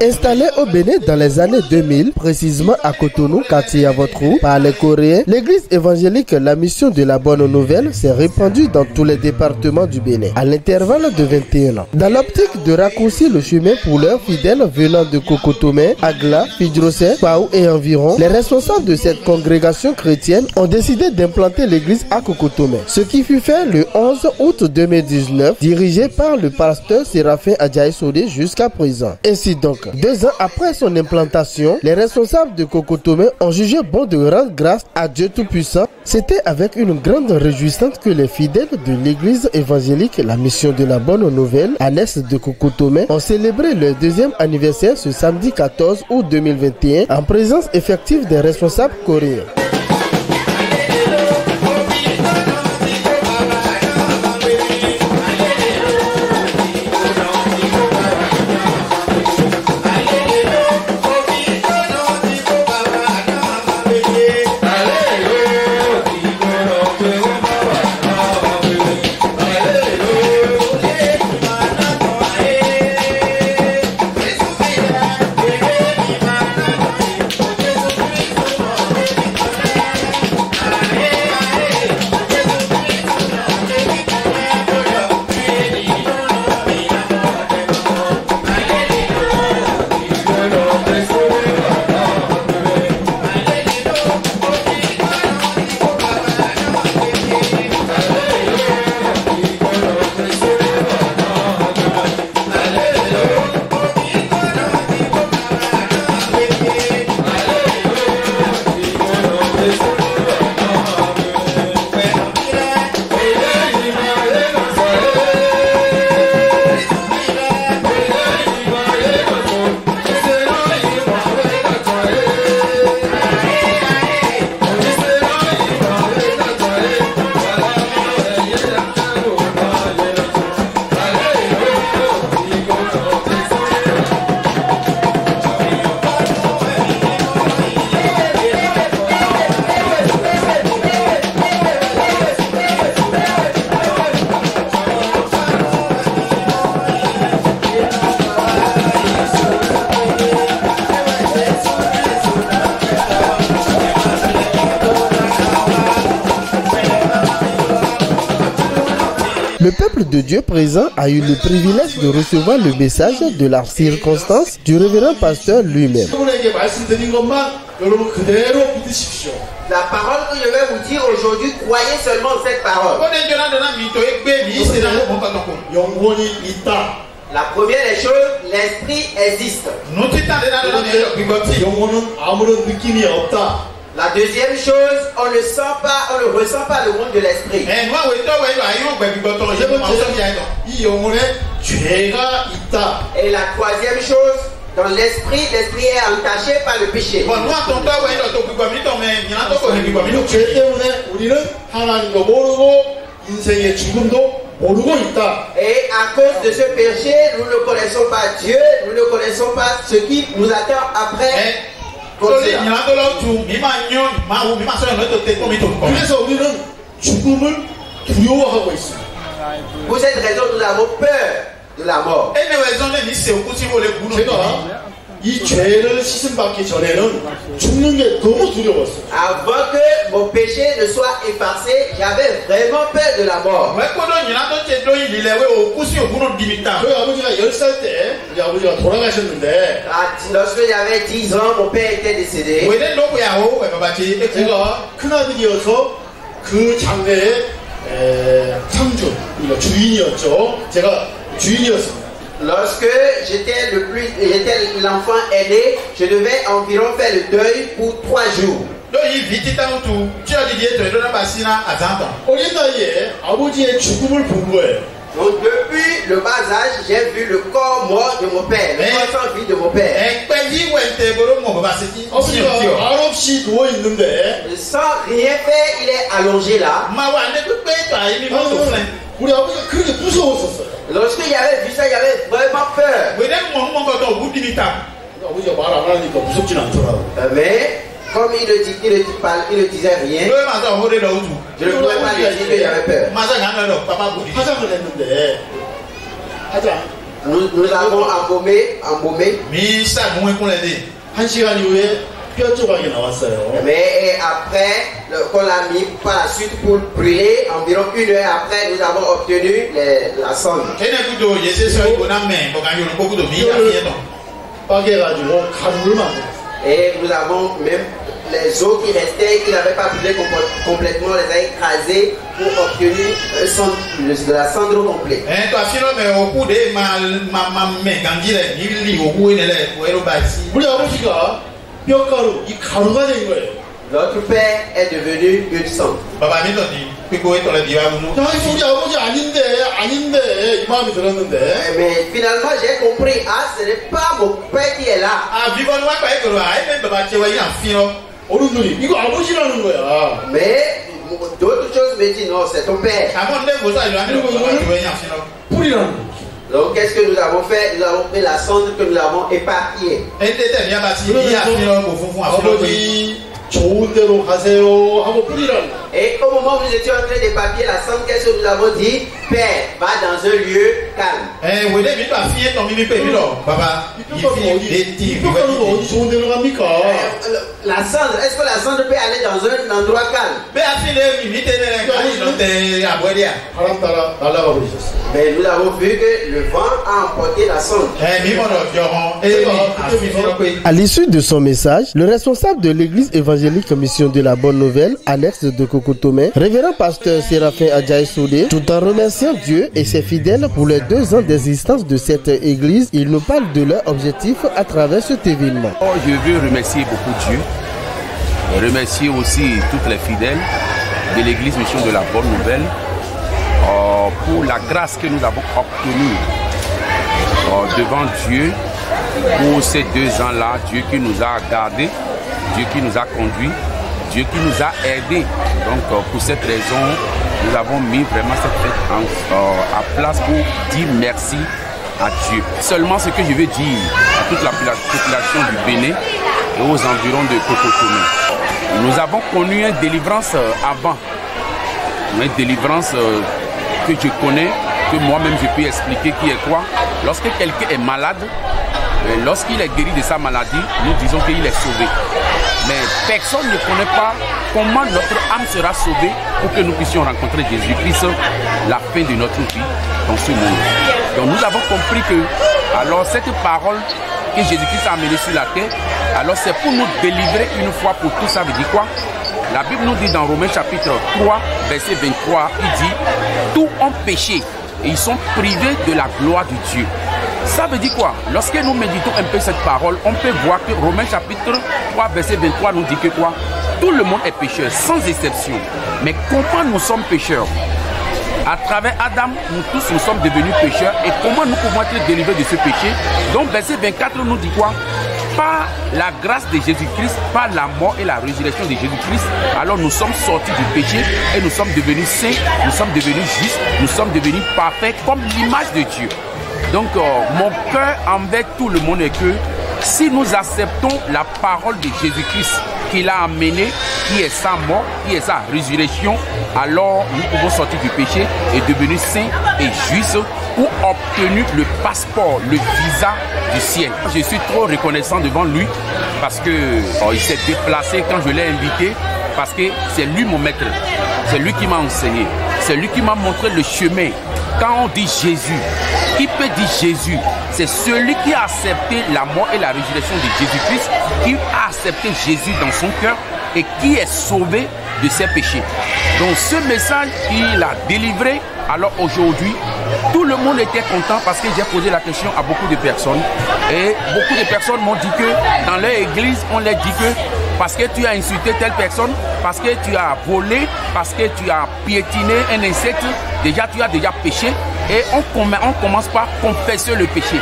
Installée au Bénin dans les années 2000, précisément à Cotonou, quartier Yavotrou, par les Coréens, l'église évangélique La Mission de la Bonne Nouvelle s'est répandue dans tous les départements du Bénin, à l'intervalle de 21 ans. Dans l'optique de raccourcir le chemin pour leurs fidèles venant de Kokotomé, Agla, Fidrosé, Paou et environ, les responsables de cette congrégation chrétienne ont décidé d'implanter l'église à Kokotomé, ce qui fut fait le 11 août 2019, dirigé par le pasteur Séraphin Adjaï Sodé jusqu'à présent. Ainsi donc, 2 ans après son implantation, les responsables de Kokotomé ont jugé bon de rendre grâce à Dieu Tout-Puissant. C'était avec une grande réjouissance que les fidèles de l'église évangélique La Mission de la Bonne Nouvelle à l'est de Kokotomé ont célébré leur 2e anniversaire ce samedi 14 août 2021 en présence effective des responsables coréens. Le peuple de Dieu présent a eu le privilège de recevoir le message de la circonstance du révérend pasteur lui-même. La parole que je vais vous dire aujourd'hui, croyez seulement cette parole. La première des choses, l'esprit existe. La deuxième chose, on ne sent pas, on ne ressent pas le monde de l'esprit. Et la troisième chose, dans l'esprit, l'esprit est entaché par le péché. Et à cause de ce péché, nous ne connaissons pas Dieu, nous ne connaissons pas ce qui nous attend après. Pour cette raison, nous avons peur de la mort. Avant que mon péché ne soit effacé, j'avais vraiment peur de la mort. Lorsque j'avais 10 ans, mon père était décédé. Lorsque j'étais l'enfant aîné, je devais environ faire le deuil pour 3 jours. Donc depuis le bas âge, j'ai vu le corps mort de mon père, le corps sans vie de mon père. Sans rien faire, il est allongé là. Lorsque j'avais vu ça, j'avais vraiment peur. Mais comme il ne disait rien, je ne pouvais pas lui dire que j'avais peur. nous avons embaumé. Mais après, qu'on l'a mis par la suite pour brûler, environ 1 heure après, nous avons obtenu la sonde. Et nous avons même les eaux qui restaient, qui n'avaient pas brûlé complètement, les a écrasées pour obtenir de la cendre complète. Notre père est devenu une cendre. Mais finalement j'ai compris, ce n'est pas mon père qui est là. Mais d'autres choses me disent non, c'est ton père. Donc qu'est-ce que nous avons fait? Nous avons pris la sonde que nous avons éparpillée. Et au moment où nous étions en train d'éparpiller la sonde, qu'est-ce que nous avons dit? Père, va dans un lieu calme. La cendre, est-ce que la cendre peut aller dans un endroit calme? Mais nous avons vu que le vent a emporté la cendre. À l'issue de son message, le responsable de l'église évangélique Mission de la Bonne Nouvelle, annexe de Kokotomé, révérend pasteur Séraphin Adjaï Soudé, tout en remerciant Dieu et ses fidèles pour les 2 ans d'existence de cette église, il nous parle de leur objectif à travers cet événement. Je veux remercier beaucoup Dieu, remercier aussi toutes les fidèles de l'église Mission de la Bonne Nouvelle pour la grâce que nous avons obtenue devant Dieu pour ces 2 ans-là. Dieu qui nous a gardés, Dieu qui nous a conduits, Dieu qui nous a aidés. Donc pour cette raison, nous avons mis vraiment cette fête à place pour dire merci à Dieu. Seulement ce que je veux dire à toute la population du Bénin et aux environs de Kokotomé. Nous avons connu une délivrance avant, une délivrance que je connais, que moi-même je peux expliquer qui est quoi. Lorsque quelqu'un est malade, lorsqu'il est guéri de sa maladie, nous disons qu'il est sauvé. Mais personne ne connaît pas comment notre âme sera sauvée pour que nous puissions rencontrer Jésus-Christ la fin de notre vie dans ce monde. Donc nous avons compris que alors cette parole que Jésus-Christ a amenée sur la terre, alors c'est pour nous délivrer une fois pour tous. Ça veut dire quoi? La Bible nous dit dans Romains chapitre 3, verset 23, il dit « Tous ont péché et ils sont privés de la gloire de Dieu ». Ça veut dire quoi? Lorsque nous méditons un peu cette parole, on peut voir que Romains chapitre 3, verset 23 nous dit que quoi? Tout le monde est pécheur, sans exception. Mais comment nous sommes pécheurs? À travers Adam, nous tous nous sommes devenus pécheurs. Et comment nous pouvons être délivrés de ce péché? Donc verset 24 nous dit quoi? Par la grâce de Jésus-Christ, par la mort et la résurrection de Jésus-Christ, alors nous sommes sortis du péché et nous sommes devenus saints, nous sommes devenus justes, nous sommes devenus parfaits comme l'image de Dieu. Donc mon cœur envers tout le monde est que si nous acceptons la parole de Jésus-Christ qu'il a amené, qui est sa mort, qui est sa résurrection, alors nous pouvons sortir du péché et devenir saints et justes pour obtenir le passeport, le visa du ciel. Je suis trop reconnaissant devant lui parce que il s'est déplacé quand je l'ai invité, parce que c'est lui mon maître, c'est lui qui m'a enseigné, c'est lui qui m'a montré le chemin. Quand on dit Jésus, qui peut dire Jésus? C'est celui qui a accepté la mort et la résurrection de Jésus-Christ, qui a accepté Jésus dans son cœur et qui est sauvé de ses péchés. Donc ce message, il a délivré. Alors aujourd'hui, tout le monde était content parce que j'ai posé la question à beaucoup de personnes. Et beaucoup de personnes m'ont dit que dans leur église, on leur dit que parce que tu as insulté telle personne, parce que tu as volé, parce que tu as piétiné un insecte, déjà tu as déjà péché. Et on commence par confesser le péché.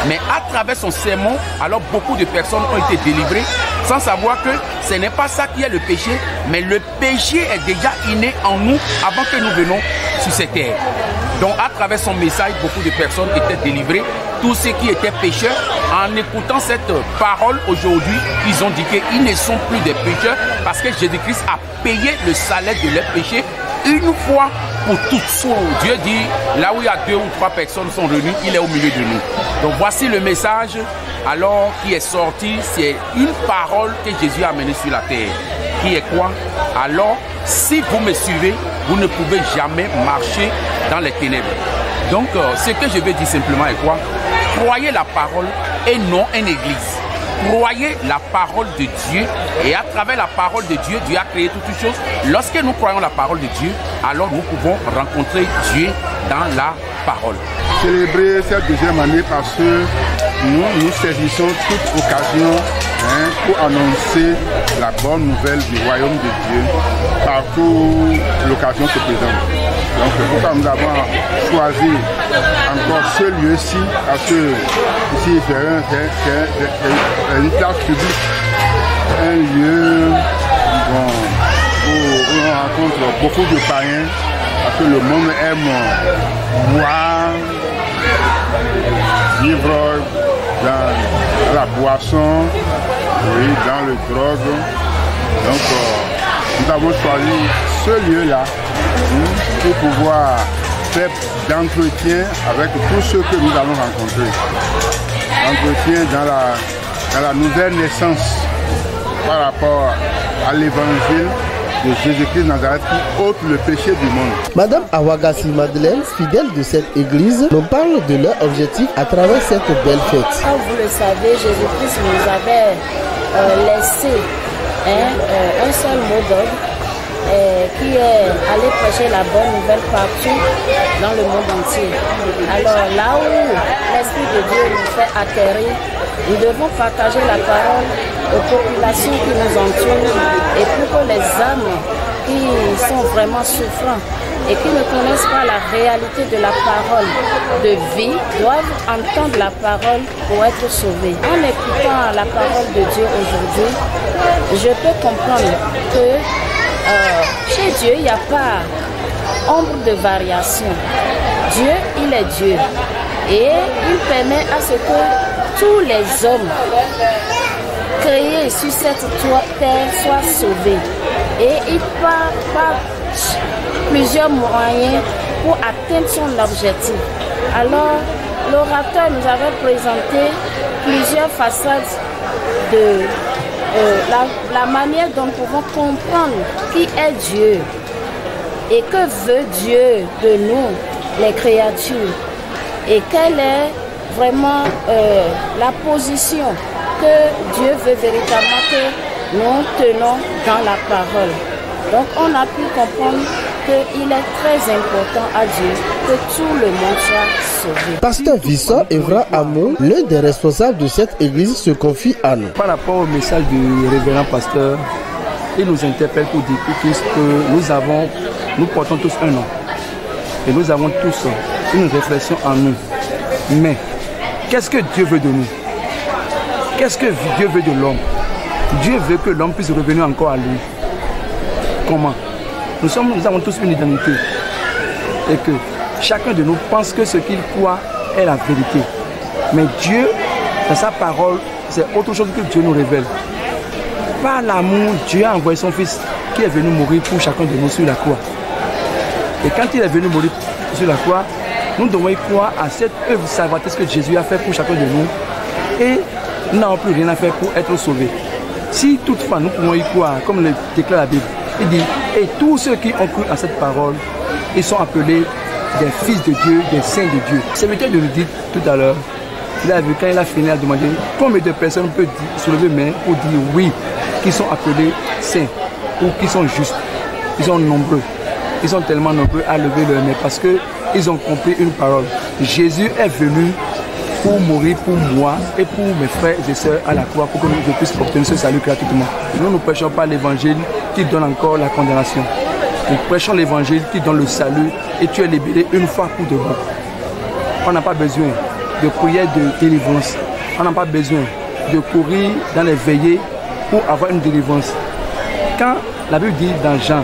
Mais à travers son sermon, alors beaucoup de personnes ont été délivrées sans savoir que ce n'est pas ça qui est le péché, mais le péché est déjà inné en nous avant que nous venions sur cette terre. Donc à travers son message, beaucoup de personnes étaient délivrées. Tous ceux qui étaient pécheurs, en écoutant cette parole aujourd'hui, ils ont dit qu'ils ne sont plus des pécheurs parce que Jésus-Christ a payé le salaire de leurs péchés une fois pour toutes. Dieu dit, là où il y a 2 ou 3 personnes sont réunies, il est au milieu de nous. Donc voici le message alors qui est sorti, c'est une parole que Jésus a amenée sur la terre. Qui est quoi? Alors, si vous me suivez, vous ne pouvez jamais marcher dans les ténèbres. Donc, ce que je veux dire simplement est quoi? Croyez la parole et non une église. Croyez la parole de Dieu et à travers la parole de Dieu, Dieu a créé toutes choses. Lorsque nous croyons la parole de Dieu, alors nous pouvons rencontrer Dieu dans la parole. Célébrer cette deuxième année parce que nous saisissons toute occasion pour annoncer la bonne nouvelle du royaume de Dieu partout où l'occasion se présente. Donc c'est pourquoi nous avons choisi encore ce lieu-ci, parce que ici c'est une place publique, un lieu où on rencontre beaucoup de païens, parce que le monde aime boire, vivre dans la boisson, oui, dans le drogue. Donc nous avons choisi ce lieu-là pour pouvoir faire d'entretien avec tous ceux que nous allons rencontrer. Entretien dans la nouvelle naissance par rapport à l'évangile de Jésus-Christ Nazareth qui ôte le péché du monde. Madame Awagassi Madeleine, fidèle de cette église, nous parle de leur objectif à travers cette belle fête. Comme vous le savez, Jésus-Christ nous avait laissé un seul mot d'ordre qui est aller prêcher la bonne nouvelle partout dans le monde entier. Alors là où l'Esprit de Dieu nous fait atterrir, nous devons partager la parole aux populations qui nous entourent et pour que les âmes qui sont vraiment souffrantes et qui ne connaissent pas la réalité de la parole de vie doivent entendre la parole pour être sauvés. En écoutant la parole de Dieu aujourd'hui, je peux comprendre que chez Dieu, il n'y a pas ombre de variation. Dieu, il est Dieu. Et il permet à ce que tous les hommes créés sur cette terre soient sauvés. Et il par plusieurs moyens pour atteindre son objectif. Alors, l'orateur nous avait présenté plusieurs façades de la manière dont nous pouvons comprendre qui est Dieu et que veut Dieu de nous, les créatures, et quelle est vraiment la position que Dieu veut véritablement que nous tenons dans la parole. Donc on a pu comprendre qu'il est très important à Dieu que tout le monde soit sauvé. Pasteur Vincent Evra Amon, l'un des responsables de cette église, se confie à nous. Par rapport au message du révérend pasteur, il nous interpelle pour dire tous que nous portons tous un nom. Et nous avons tous une réflexion en nous. Mais qu'est-ce que Dieu veut de nous? Qu'est-ce que Dieu veut de l'homme? Dieu veut que l'homme puisse revenir encore à lui. Comment? Nous avons tous une identité. Et que chacun de nous pense que ce qu'il croit est la vérité. Mais Dieu, dans sa parole, c'est autre chose que Dieu nous révèle. Par l'amour, Dieu a envoyé son Fils qui est venu mourir pour chacun de nous sur la croix. Et quand il est venu mourir sur la croix, nous devons y croire à cette œuvre salvatrice que Jésus a fait pour chacun de nous. Et nous n'avons plus rien à faire pour être sauvés. Si toutefois nous pouvons y croire, comme le déclare la Bible, il dit, et tous ceux qui ont cru à cette parole, ils sont appelés des fils de Dieu, des saints de Dieu. C'est le de nous dire tout à l'heure, il a vu quand il a fini à demander combien de personnes peuvent soulever main pour dire oui, qui sont appelés saints ou qui sont justes. Ils sont nombreux. Ils sont tellement nombreux à lever leur main parce qu'ils ont compris une parole. Jésus est venu pour mourir pour moi et pour mes frères et sœurs à la croix pour que nous puissions obtenir ce salut gratuitement. Nous ne prêchons pas l'évangile qui donne encore la condamnation. Nous prêchons l'évangile qui donne le salut et tu es libéré une fois pour de bon. On n'a pas besoin de prière de délivrance. On n'a pas besoin de courir dans les veillées pour avoir une délivrance. Quand la Bible dit dans Jean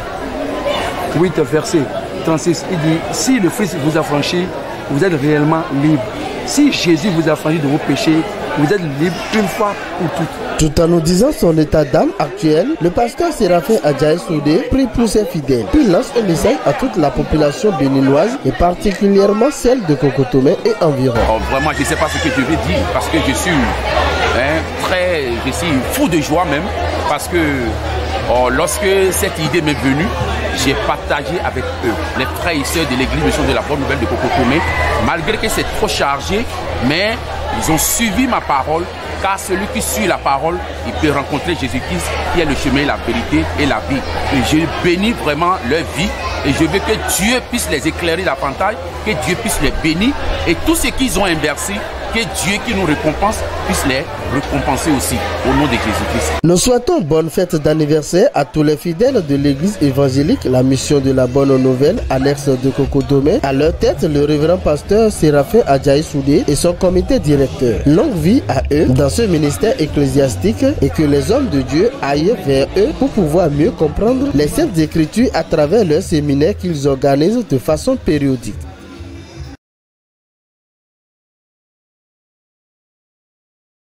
8, verset 36, il dit, si le Fils vous a franchi, vous êtes réellement libre. Si Jésus vous a franchi de vos péchés, vous êtes libre une fois pour toutes. Tout en nous disant son état d'âme actuel, le pasteur Séraphin Adjaye Soudé prie pour ses fidèles, puis lance un message à toute la population béninoise et particulièrement celle de Kokotomé et environ. Oh, vraiment, je ne sais pas ce que je vais dire parce que je suis fou de joie même parce que lorsque cette idée m'est venue, j'ai partagé avec eux, les frères et sœurs de l'église Mission de la Bonne Nouvelle de Kokotomé, malgré que c'est trop chargé, mais ils ont suivi ma parole, car celui qui suit la parole, il peut rencontrer Jésus-Christ qui est le chemin, la vérité et la vie. Et je bénis vraiment leur vie et je veux que Dieu puisse les éclairer davantage, que Dieu puisse les bénir et tout ce qu'ils ont inversé, que Dieu qui nous récompense puisse les récompenser aussi au nom de Jésus-Christ. Nous souhaitons bonne fête d'anniversaire à tous les fidèles de l'église évangélique, la mission de la Bonne Nouvelle, annexe de Kokotomé. À leur tête, le révérend pasteur Séraphin Adjaye Soudé et son comité directeur. Longue vie à eux dans ce ministère ecclésiastique et que les hommes de Dieu aillent vers eux pour pouvoir mieux comprendre les Saintes Écritures à travers leurs séminaires qu'ils organisent de façon périodique.